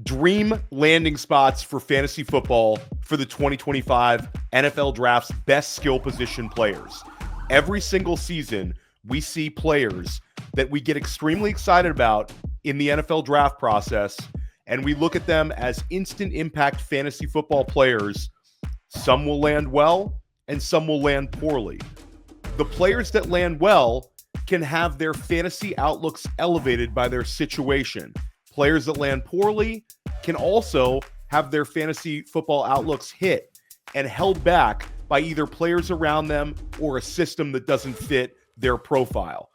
Dream landing spots for fantasy football for the 2025 NFL Draft's best skill position players. Every single season, we see players that we get extremely excited about in the NFL draft process, and we look at them as instant impact fantasy football players. Some will land well, and some will land poorly. The players that land well can have their fantasy outlooks elevated by their situation. Players that land poorly can also have their fantasy football outlooks hit and held back by either players around them or a system that doesn't fit their profile.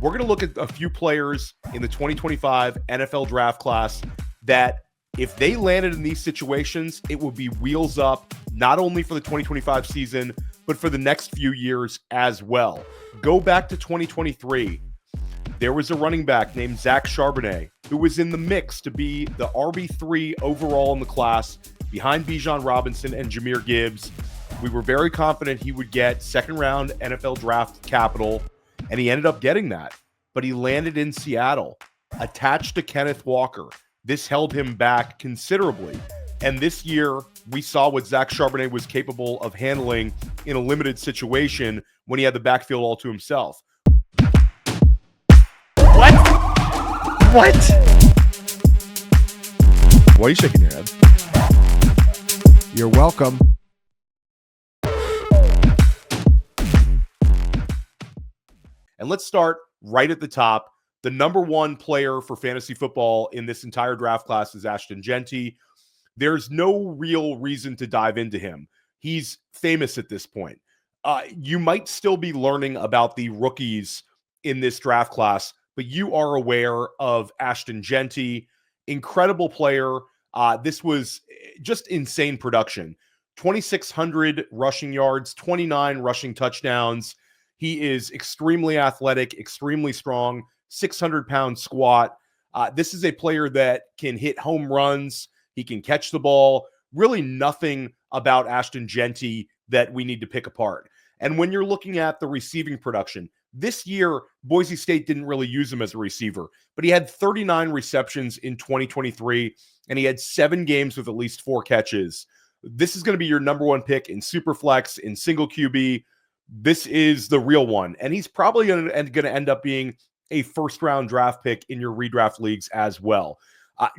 We're going to look at a few players in the 2025 NFL draft class that if they landed in these situations, it would be wheels up, not only for the 2025 season, but for the next few years as well. Go back to 2023. There was a running back named Zach Charbonnet who was in the mix to be the RB3 overall in the class behind Bijan Robinson and Jahmyr Gibbs. We were very confident he would get second-round NFL draft capital, and he ended up getting that. But he landed in Seattle, attached to Kenneth Walker. This held him back considerably. And this year, we saw what Zach Charbonnet was capable of handling in a limited situation when he had the backfield all to himself. What? Why are you shaking your head? You're welcome. And let's start right at the top. The number one player for fantasy football in this entire draft class is Ashton Jeanty. There's no real reason to dive into him. He's famous at this point. You might still be learning about the rookies in this draft class, but you are aware of Ashton Jeanty, incredible player. This was just insane production. 2,600 rushing yards, 29 rushing touchdowns. He is extremely athletic, extremely strong, 600-pound squat. This is a player that can hit home runs. He can catch the ball. Really nothing about Ashton Jeanty that we need to pick apart. And when you're looking at the receiving production, this year, Boise State didn't really use him as a receiver, but he had 39 receptions in 2023, and he had 7 games with at least 4 catches. This is going to be your number one pick in Superflex, in single QB. This is the real one, and he's probably going to end up being a first-round draft pick in your redraft leagues as well.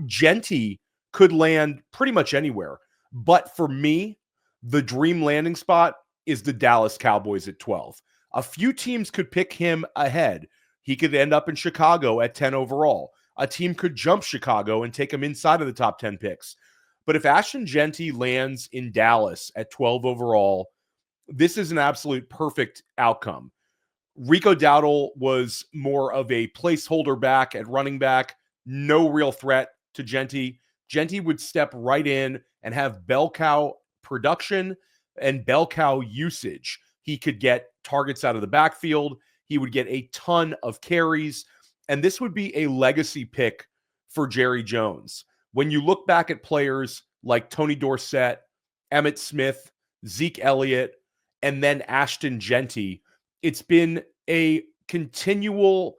Jeanty could land pretty much anywhere, but for me, the dream landing spot is the Dallas Cowboys at 12. A few teams could pick him ahead. He could end up in Chicago at 10 overall. A team could jump Chicago and take him inside of the top 10 picks. But if Ashton Jeanty lands in Dallas at 12 overall, this is an absolute perfect outcome. Rico Dowdle was more of a placeholder back at running back, no real threat to Jeanty. Jeanty would step right in and have bell cow production and bell cow usage. He could get targets out of the backfield. He would get a ton of carries. And this would be a legacy pick for Jerry Jones. When you look back at players like Tony Dorsett, Emmitt Smith, Zeke Elliott, and then Ashton Jeanty, it's been a continual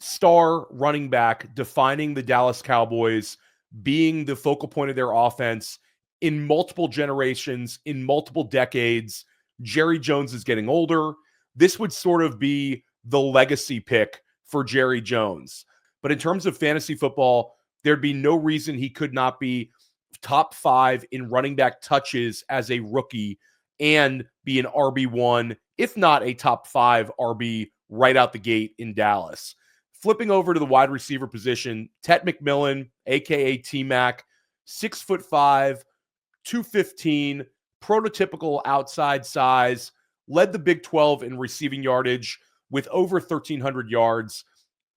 star running back defining the Dallas Cowboys, being the focal point of their offense in multiple generations, in multiple decades. Jerry Jones is getting older. This would sort of be the legacy pick for Jerry Jones. But in terms of fantasy football, there'd be no reason he could not be top 5 in running back touches as a rookie and be an RB1, if not a top 5 RB right out the gate in Dallas. Flipping over to the wide receiver position, Tet McMillan, a.k.a. T-Mac, 6'5", 215, prototypical outside size, led the Big 12 in receiving yardage with over 1,300 yards.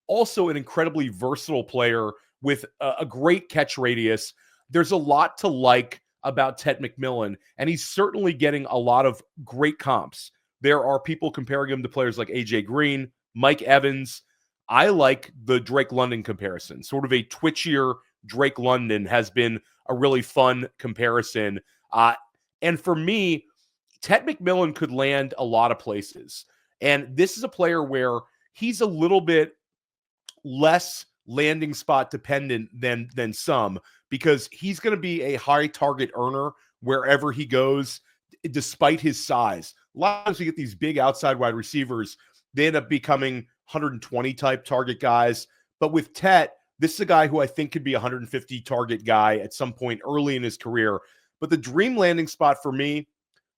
Also an incredibly versatile player with a great catch radius. There's a lot to like about Tet McMillan, and he's certainly getting a lot of great comps. There are people comparing him to players like A.J. Green, Mike Evans. I like the Drake London comparison. Sort of a twitchier Drake London has been a really fun comparison. And for me, Tet McMillan could land a lot of places. And this is a player where he's a little bit less landing spot dependent than some, because he's going to be a high target earner wherever he goes, despite his size. A lot of times we get these big outside wide receivers, they end up becoming 120 type target guys. But with Tet, this is a guy who I think could be a 150 target guy at some point early in his career. But the dream landing spot for me,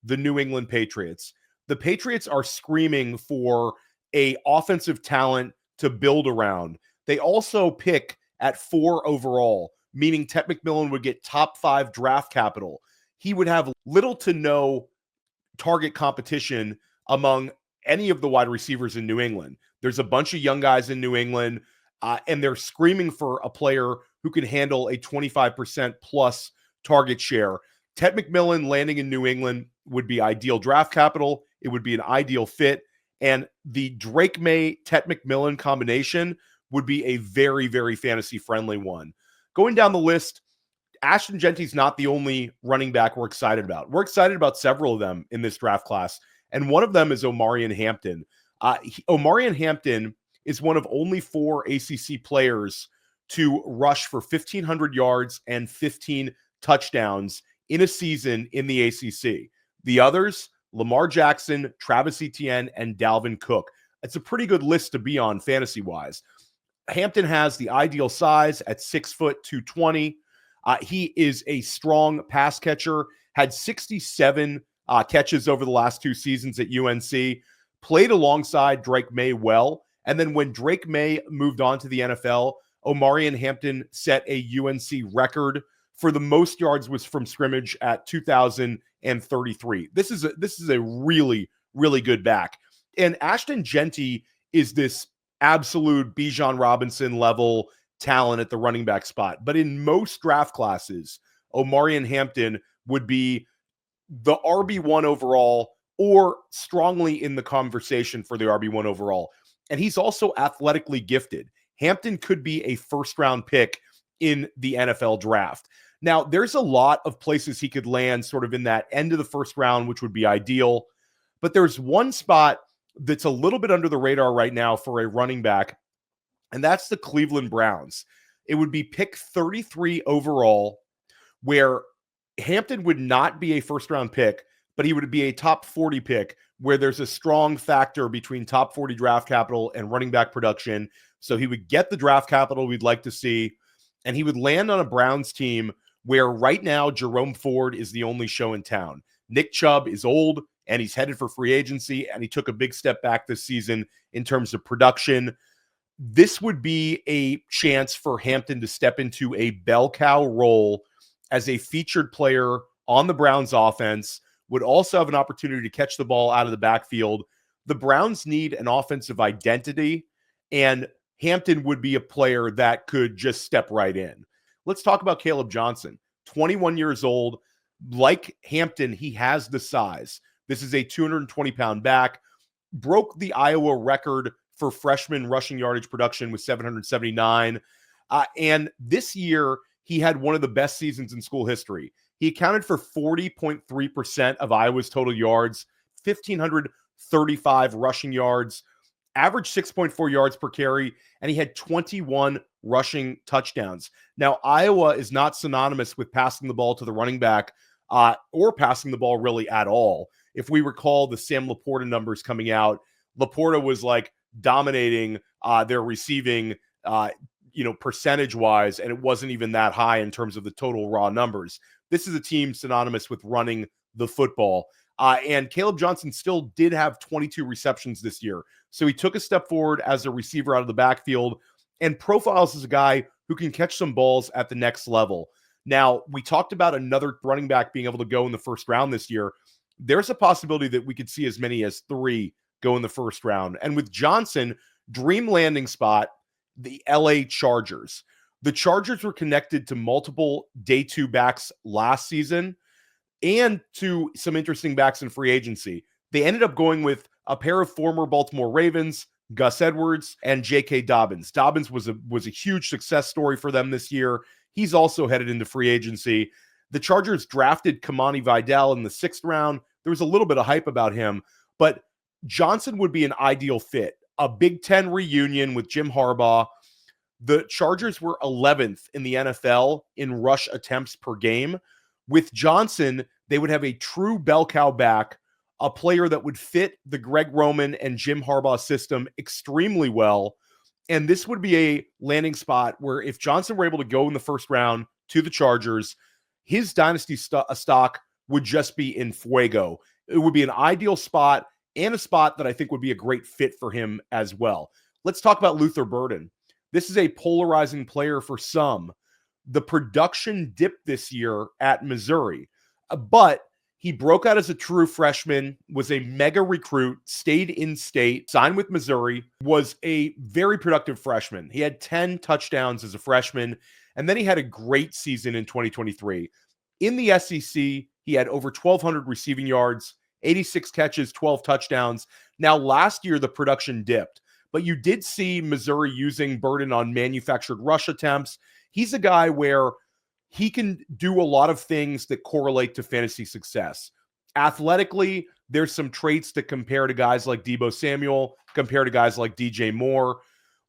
the New England Patriots. The Patriots are screaming for a offensive talent to build around. They also pick at 4 overall, meaning Tet McMillan would get top 5 draft capital. He would have little to no target competition among any of the wide receivers in New England. There's a bunch of young guys in New England, and they're screaming for a player who can handle a 25% plus target share. Tet McMillan landing in New England would be ideal draft capital. It would be an ideal fit. And the Drake May, Tet McMillan combination would be a very, very fantasy-friendly one. Going down the list, Ashton Jeanty's not the only running back we're excited about. We're excited about several of them in this draft class, and one of them is Omarion Hampton. Omarion Hampton is one of only 4 ACC players to rush for 1,500 yards and 15 touchdowns in a season in the ACC. The others, Lamar Jackson, Travis Etienne, and Dalvin Cook. It's a pretty good list to be on fantasy-wise. Hampton has the ideal size at 6 foot 220. He is a strong pass catcher, had 67 catches over the last 2 seasons at UNC, played alongside Drake May well. And then when Drake May moved on to the NFL, Omarion Hampton set a UNC record for the most yards was from scrimmage at 2,033. This is a really, really good back. And Ashton Jeanty is this absolute Bijan Robinson level talent at the running back spot. But in most draft classes, Omarion Hampton would be the RB1 overall or strongly in the conversation for the RB1 overall. And he's also athletically gifted. Hampton could be a first-round pick in the NFL draft. Now, there's a lot of places he could land sort of in that end of the first round, which would be ideal. But there's one spot that's a little bit under the radar right now for a running back, and that's the Cleveland Browns. It would be pick 33 overall, where Hampton would not be a first-round pick, but he would be a top 40 pick, where there's a strong factor between top 40 draft capital and running back production. So he would get the draft capital we'd like to see, and he would land on a Browns team where right now Jerome Ford is the only show in town. Nick Chubb is old, and he's headed for free agency, and he took a big step back this season in terms of production. This would be a chance for Hampton to step into a bell cow role as a featured player on the Browns offense, would also have an opportunity to catch the ball out of the backfield. The Browns need an offensive identity, and Hampton would be a player that could just step right in. Let's talk about Kaleb Johnson, 21 years old. Like Hampton, he has the size. This is a 220-pound back, broke the Iowa record for freshman rushing yardage production with 779. And this year, he had one of the best seasons in school history. He accounted for 40.3% of Iowa's total yards, 1,535 rushing yards, averaged 6.4 yards per carry, and he had 21 rushing touchdowns. Now, Iowa is not synonymous with passing the ball to the running back or passing the ball really at all. If we recall the Sam Laporta numbers coming out, Laporta was like dominating their receiving, percentage-wise, and it wasn't even that high in terms of the total raw numbers. This is a team synonymous with running the football. And Kaleb Johnson still did have 22 receptions this year. So he took a step forward as a receiver out of the backfield and profiles as a guy who can catch some balls at the next level. Now, we talked about another running back being able to go in the first round this year. There's a possibility that we could see as many as 3 go in the first round. And with Johnson, dream landing spot, the LA Chargers. The Chargers were connected to multiple day 2 backs last season and to some interesting backs in free agency. They ended up going with a pair of former Baltimore Ravens, Gus Edwards and J.K. Dobbins. Dobbins was a huge success story for them this year. He's also headed into free agency. The Chargers drafted Kamani Vidal in the 6th round. There was a little bit of hype about him, but Johnson would be an ideal fit. A Big Ten reunion with Jim Harbaugh. The Chargers were 11th in the NFL in rush attempts per game. With Johnson, they would have a true bell cow back, a player that would fit the Greg Roman and Jim Harbaugh system extremely well. And this would be a landing spot where if Johnson were able to go in the first round to the Chargers, his dynasty stock would just be in fuego. It would be an ideal spot and a spot that I think would be a great fit for him as well. Let's talk about Luther Burden. This is a polarizing player for some. The production dipped this year at Missouri, but he broke out as a true freshman, was a mega recruit, stayed in state, signed with Missouri, was a very productive freshman. He had 10 touchdowns as a freshman, and then he had a great season in 2023. In the SEC, he had over 1,200 receiving yards, 86 catches, 12 touchdowns. Now, last year, the production dipped, but you did see Missouri using Burden on manufactured rush attempts. He's a guy where he can do a lot of things that correlate to fantasy success. Athletically, there's some traits that compare to guys like Deebo Samuel, compare to guys like DJ Moore.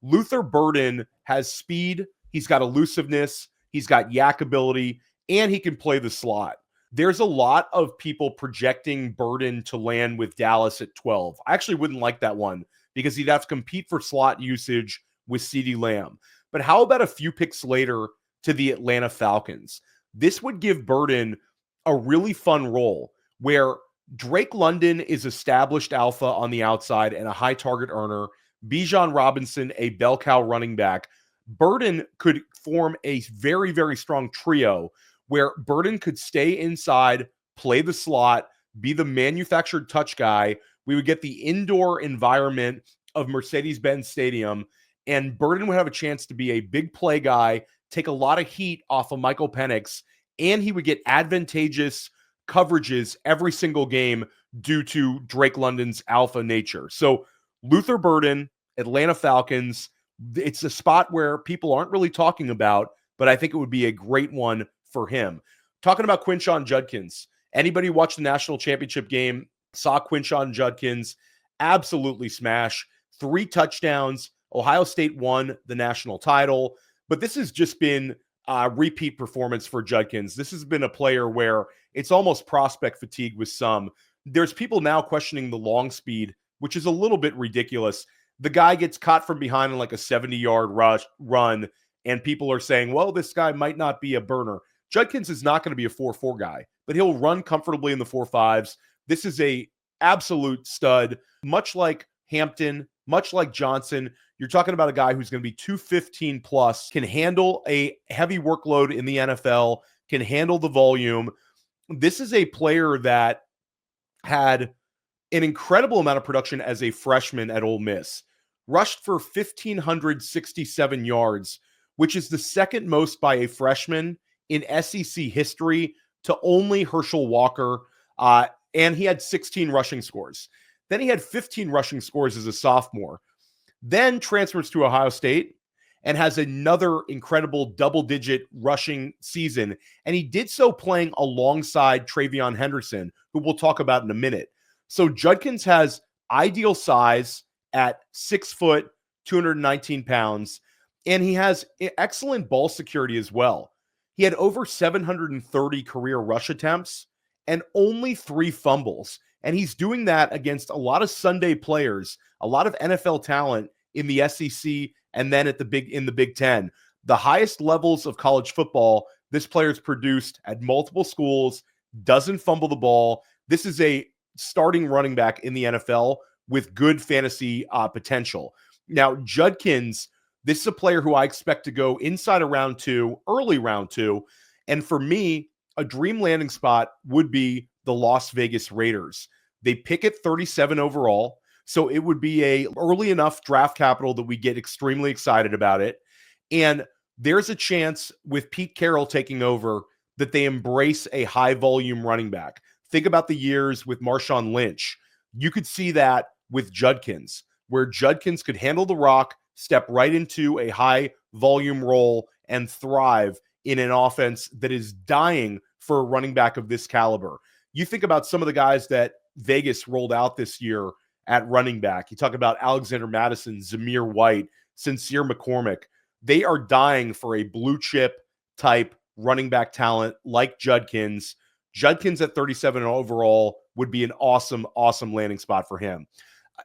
Luther Burden has speed, he's got elusiveness, he's got yak ability, and he can play the slot. There's a lot of people projecting Burden to land with Dallas at 12. I actually wouldn't like that one because he'd have to compete for slot usage with CeeDee Lamb. But how about a few picks later to the Atlanta Falcons? This would give Burden a really fun role where Drake London is established alpha on the outside and a high target earner. Bijan Robinson, a bell cow running back. Burden could form a very, very strong trio where Burden could stay inside, play the slot, be the manufactured touch guy. We would get the indoor environment of Mercedes-Benz Stadium, and Burden would have a chance to be a big play guy, take a lot of heat off of Michael Penix, and he would get advantageous coverages every single game due to Drake London's alpha nature. So Luther Burden, Atlanta Falcons, it's a spot where people aren't really talking about, but I think it would be a great one for him. Talking about Quinshon Judkins, anybody who watched the national championship game saw Quinshon Judkins absolutely smash. 3 touchdowns. Ohio State won the national title, but this has just been a repeat performance for Judkins. This has been a player where it's almost prospect fatigue with some. There's people now questioning the long speed, which is a little bit ridiculous. The guy gets caught from behind in like a 70-yard run, and people are saying, well, this guy might not be a burner. Judkins is not going to be a 4.4 guy, but he'll run comfortably in the 4.5s. This is a absolute stud, much like Hampton, much like Johnson. You're talking about a guy who's going to be 215 plus, can handle a heavy workload in the NFL, can handle the volume. This is a player that had an incredible amount of production as a freshman at Ole Miss. Rushed for 1,567 yards, which is the second most by a freshman in SEC history to only Herschel Walker. And he had 16 rushing scores. Then he had 15 rushing scores as a sophomore. Then transfers to Ohio State and has another incredible double-digit rushing season. And he did so playing alongside TreVeyon Henderson, who we'll talk about in a minute. So Judkins has ideal size at 6 foot, 219 pounds, and he has excellent ball security as well. He had over 730 career rush attempts and only 3 fumbles. And he's doing that against a lot of Sunday players, a lot of NFL talent in the SEC and then in the Big Ten. The highest levels of college football this player's produced at multiple schools, doesn't fumble the ball. This is a starting running back in the NFL with good fantasy potential. Now, Judkins, this is a player who I expect to go inside of round 2, early round 2. And for me, a dream landing spot would be the Las Vegas Raiders. They pick at 37 overall, so it would be a early enough draft capital that we get extremely excited about it. And there's a chance with Pete Carroll taking over that they embrace a high volume running back. Think about the years with Marshawn Lynch. You could see that with Judkins, where Judkins could handle the rock, step right into a high volume role, and thrive in an offense that is dying for a running back of this caliber. You think about some of the guys that Vegas rolled out this year at running back. You talk about Alexander Madison, Zamir White, Sincere McCormick. They are dying for a blue chip type running back talent like Judkins. Judkins at 37 overall would be an awesome, awesome landing spot for him.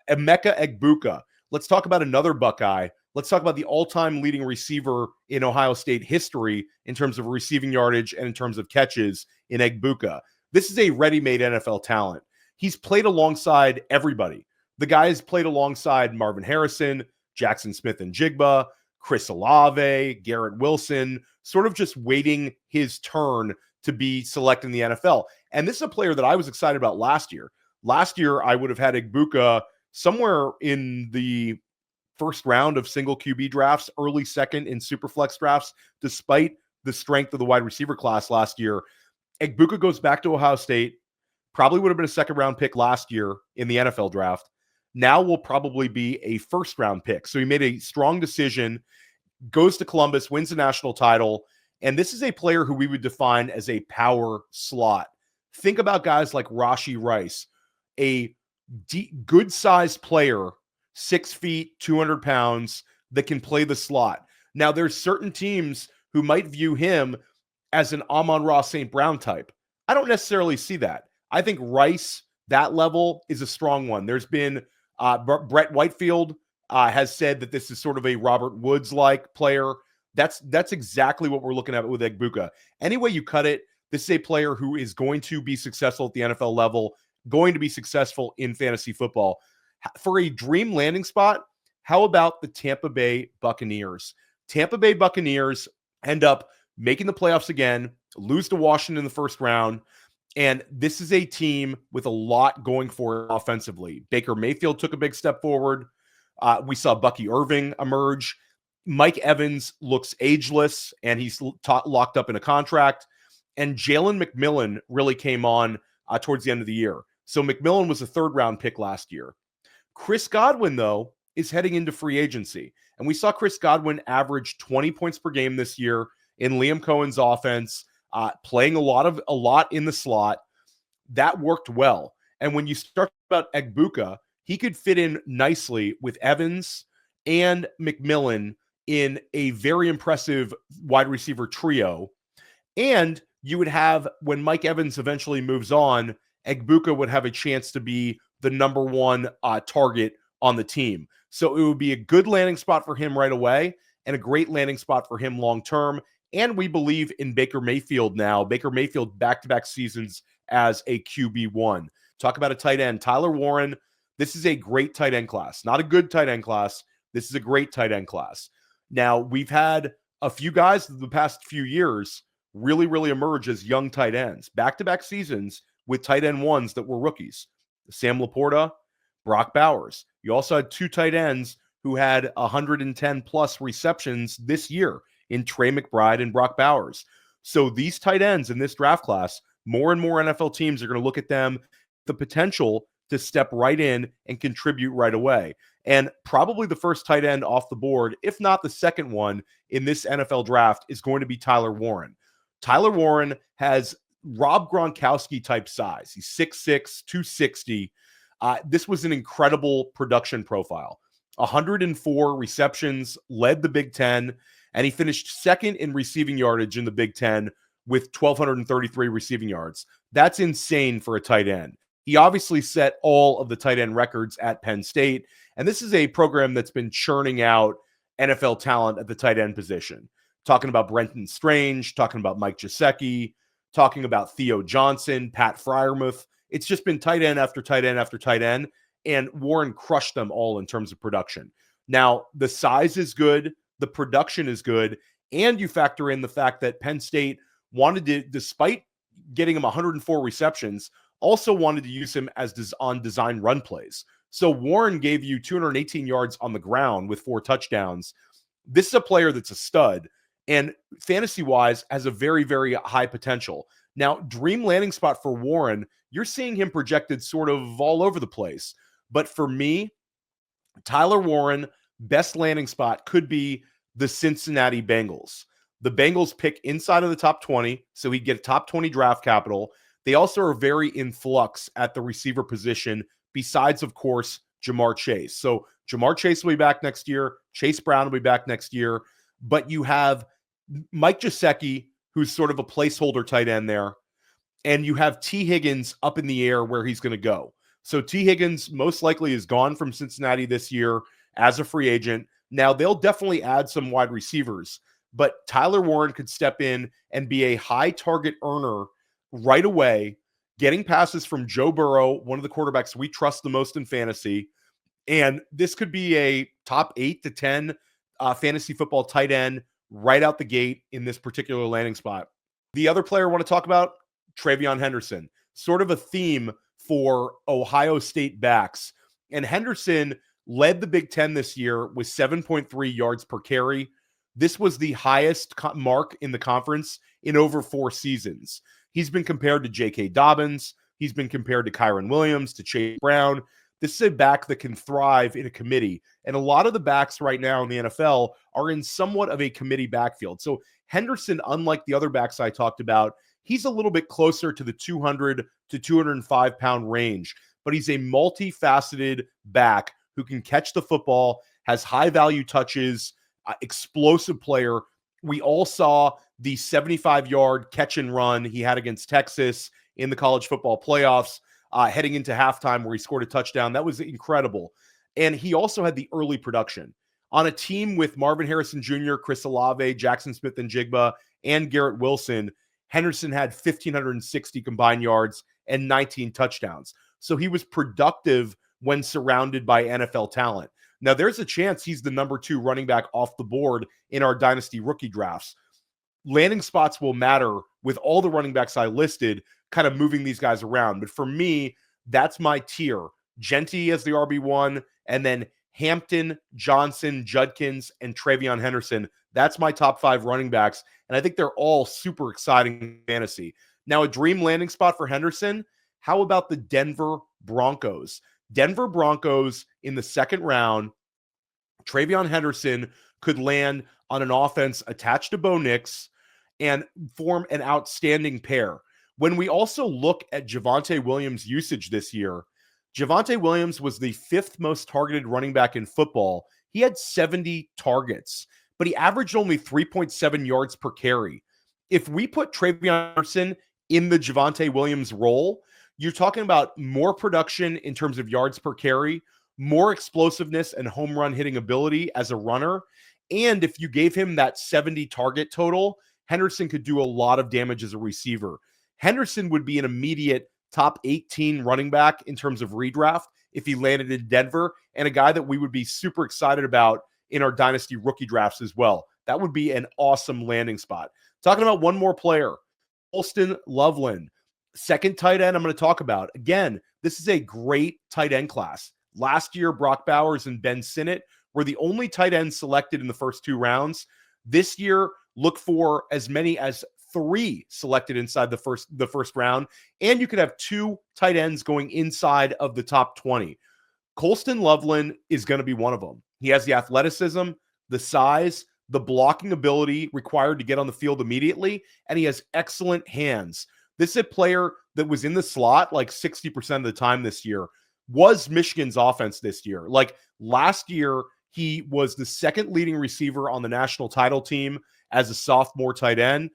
Emeka Egbuka. Let's talk about another Buckeye. Let's talk about the all-time leading receiver in Ohio State history in terms of receiving yardage and in terms of catches in Egbuka. This is a ready-made NFL talent. He's played alongside everybody. The guy has played alongside Marvin Harrison, Jackson Smith and Jigba, Chris Olave, Garrett Wilson, sort of just waiting his turn to be selected in the NFL. And this is a player that I was excited about last year. Last year, I would have had Egbuka somewhere in the first round of single QB drafts, early second in Superflex drafts, despite the strength of the wide receiver class last year. Egbuka goes back to Ohio State, probably would have been a second round pick last year in the NFL draft. Now will probably be a first round pick. So he made a strong decision, goes to Columbus, wins the national title. And this is a player who we would define as a power slot. Think about guys like Rashee Rice, a good-sized player, 6 feet, 200 pounds, that can play the slot. Now, there's certain teams who might view him as an Amon-Ra St. Brown type. I don't necessarily see that. I think Rice, that level, is a strong one. There's been Brett Whitefield has said that this is sort of a Robert Woods-like player. That's exactly what we're looking at with Egbuka. Any way you cut it, this is a player who is going to be successful at the NFL level, going to be successful in fantasy football. For a dream landing spot, how about the Tampa Bay Buccaneers? Tampa Bay Buccaneers end up making the playoffs again, lose to Washington in the first round, and this is a team with a lot going for it offensively. Baker Mayfield took a big step forward. We saw Bucky Irving emerge. Mike Evans looks ageless, and he's locked up in a contract. And Jalen McMillan really came on towards the end of the year. So McMillan was a third-round pick last year. Chris Godwin, though, is heading into free agency. And we saw Chris Godwin average 20 points per game this year in Liam Cohen's offense, playing a lot in the slot. That worked well. And when you start about Egbuka, he could fit in nicely with Evans and McMillan in a very impressive wide receiver trio. And you would have, when Mike Evans eventually moves on, Egbuka would have a chance to be the number one target on the team. So it would be a good landing spot for him right away and a great landing spot for him long-term. And we believe in Baker Mayfield now. Baker Mayfield back-to-back seasons as a QB1. Talk about a tight end. Tyler Warren, this is a great tight end class. Not a good tight end class. This is a great tight end class. Now, we've had a few guys the past few years really, really emerge as young tight ends. Back-to-back seasons with tight end ones that were rookies. Sam Laporta, Brock Bowers. You also had two tight ends who had 110-plus receptions this year in Trey McBride and Brock Bowers. So these tight ends in this draft class, more and more NFL teams are going to look at them, the potential to step right in and contribute right away. And probably the first tight end off the board, if not the second one in this NFL draft, is going to be Tyler Warren. Tyler Warren has Rob Gronkowski type size. He's 6'6", 260. This was an incredible production profile. 104 receptions, led the Big Ten, and he finished second in receiving yardage in the Big Ten with 1,233 receiving yards. That's insane for a tight end. He obviously set all of the tight end records at Penn State, and this is a program that's been churning out NFL talent at the tight end position. Talking about Brenton Strange, talking about Mike Gesicki, talking about Theo Johnson, Pat Freiermuth. It's just been tight end after tight end after tight end, and Warren crushed them all in terms of production. Now, the size is good, the production is good, and you factor in the fact that Penn State wanted to, despite getting him 104 receptions, also wanted to use him as on design run plays. So Warren gave you 218 yards on the ground with 4 touchdowns. This is a player that's a stud, and fantasy-wise has a very, very high potential. Now, dream landing spot for Warren, you're seeing him projected sort of all over the place. But for me, Tyler Warren, best landing spot could be the Cincinnati Bengals. The Bengals pick inside of the top 20, so he'd get top 20 draft capital. They also are very in flux at the receiver position, besides, of course, Jamar Chase. So Jamar Chase will be back next year. Chase Brown will be back next year. but you have Mike Gesicki, who's sort of a placeholder tight end there, and you have T. Higgins up in the air where he's going to go. So T. Higgins most likely is gone from Cincinnati this year as a free agent. Now, they'll definitely add some wide receivers, but Tyler Warren could step in and be a high target earner right away, getting passes from Joe Burrow, one of the quarterbacks we trust the most in fantasy. And this could be a top 8 to 10 fantasy football tight end right out the gate in this particular landing spot. The other player I want to talk about, TreVeyon Henderson, sort of a theme for Ohio State backs. And Henderson led the Big Ten this year with 7.3 yards per carry. This was the highest mark in the conference in over 4 seasons. He's been compared to J.K. Dobbins. He's been compared to Kyron Williams, to Chase Brown. This is a back that can thrive in a committee. And a lot of the backs right now in the NFL are in somewhat of a committee backfield. So Henderson, unlike the other backs I talked about, he's a little bit closer to the 200 to 205 pound range, but he's a multifaceted back who can catch the football, has high value touches, explosive player. We all saw the 75-yard catch and run he had against Texas in the college football playoffs. Heading into halftime where he scored a touchdown. That was incredible. And he also had the early production. On a team with Marvin Harrison Jr., Chris Olave, Jackson Smith-Njigba, and Garrett Wilson, Henderson had 1,560 combined yards and 19 touchdowns. So he was productive when surrounded by NFL talent. Now, there's a chance he's the number 2 running back off the board in our dynasty rookie drafts. Landing spots will matter with all the running backs I listed, kind of moving these guys around. But for me, that's my tier. Jeanty as the RB1, and then Hampton, Johnson, Judkins, and TreVeyon Henderson. That's my top 5 running backs. And I think they're all super exciting in fantasy. Now, a dream landing spot for Henderson, how about the Denver Broncos? Denver Broncos in the second round, TreVeyon Henderson could land on an offense attached to Bo Nix and form an outstanding pair. When we also look at Javonte Williams' usage this year, Javonte Williams was the 5th most targeted running back in football. He had 70 targets, but he averaged only 3.7 yards per carry. If we put TreVeyon Henderson in the Javonte Williams role, you're talking about more production in terms of yards per carry, more explosiveness and home run hitting ability as a runner. And if you gave him that 70 target total, Henderson could do a lot of damage as a receiver. Henderson would be an immediate top 18 running back in terms of redraft if he landed in Denver, and a guy that we would be super excited about in our dynasty rookie drafts as well. That would be an awesome landing spot. Talking about one more player, Colston Loveland, second tight end I'm going to talk about. Again, this is a great tight end class. Last year, Brock Bowers and Ben Sinnott were the only tight ends selected in the first 2 rounds. This year, look for as many as 3 selected inside the first round, and you could have 2 tight ends going inside of the top 20. Colston Loveland is going to be one of them. He has the athleticism, the size, the blocking ability required to get on the field immediately, and he has excellent hands. This is a player that was in the slot like 60% of the time this year, was Michigan's offense this year. Like last year, he was the 2nd leading receiver on the national title team as a sophomore tight end.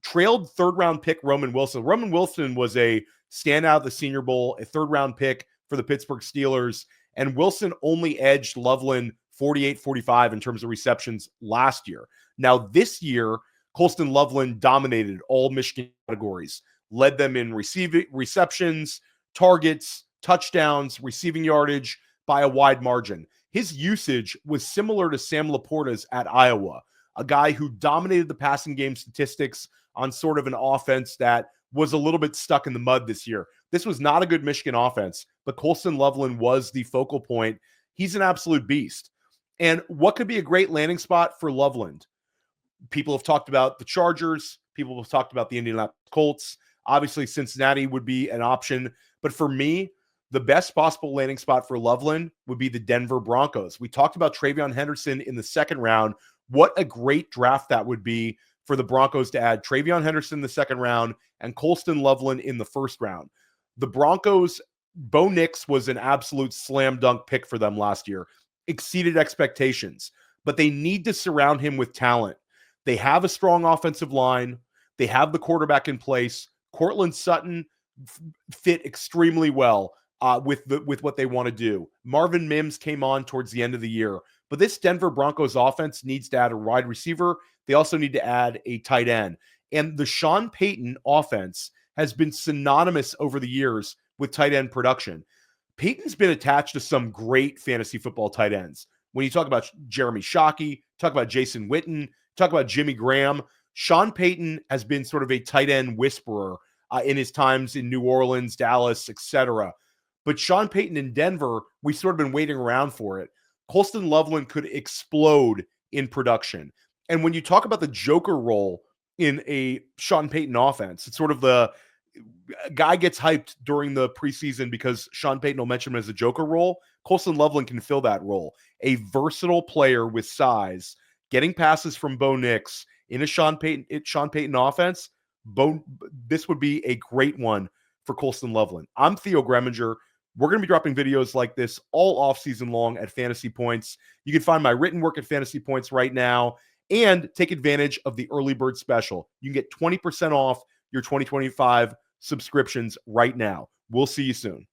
Trailed 3rd-round pick Roman Wilson. Roman Wilson was a standout at the Senior Bowl, a 3rd-round pick for the Pittsburgh Steelers, and Wilson only edged Loveland 48-45 in terms of receptions last year. Now, this year, Colston Loveland dominated all Michigan categories, led them in receptions, targets, touchdowns, receiving yardage by a wide margin. His usage was similar to Sam Laporta's at Iowa, a guy who dominated the passing game statistics on sort of an offense that was a little bit stuck in the mud this year. This was not a good Michigan offense, but Colston Loveland was the focal point. He's an absolute beast. And what could be a great landing spot for Loveland? People have talked about the Chargers. People have talked about the Indianapolis Colts. Obviously, Cincinnati would be an option. But for me, the best possible landing spot for Loveland would be the Denver Broncos. We talked about TreVeyon Henderson in the second round. What a great draft that would be for the Broncos to add TreVeyon Henderson in the second round and Colston Loveland in the first round. The Broncos, Bo Nix was an absolute slam dunk pick for them last year, exceeded expectations. but they need to surround him with talent. They have a strong offensive line. They have the quarterback in place. Cortland Sutton fit extremely well with what they want to do. Marvin Mims came on towards the end of the year. But this Denver Broncos offense needs to add a wide receiver. They also need to add a tight end. And the Sean Payton offense has been synonymous over the years with tight end production. Payton's been attached to some great fantasy football tight ends. When you talk about Jeremy Shockey, talk about Jason Witten, talk about Jimmy Graham, Sean Payton has been sort of a tight end whisperer in his times in New Orleans, Dallas, etc. But Sean Payton in Denver, we've sort of been waiting around for it. Colston Loveland could explode in production. And when you talk about the joker role in a Sean Payton offense, it's sort of the guy gets hyped during the preseason because Sean Payton will mention him as a joker role. Colston Loveland can fill that role. A versatile player with size, getting passes from Bo Nix in a Sean Payton offense. This would be a great one for Colston Loveland. I'm Theo Gremminger. We're going to be dropping videos like this all off season long at Fantasy Points. You can find my written work at Fantasy Points right now and take advantage of the early bird special. You can get 20% off your 2025 subscriptions right now. We'll see you soon.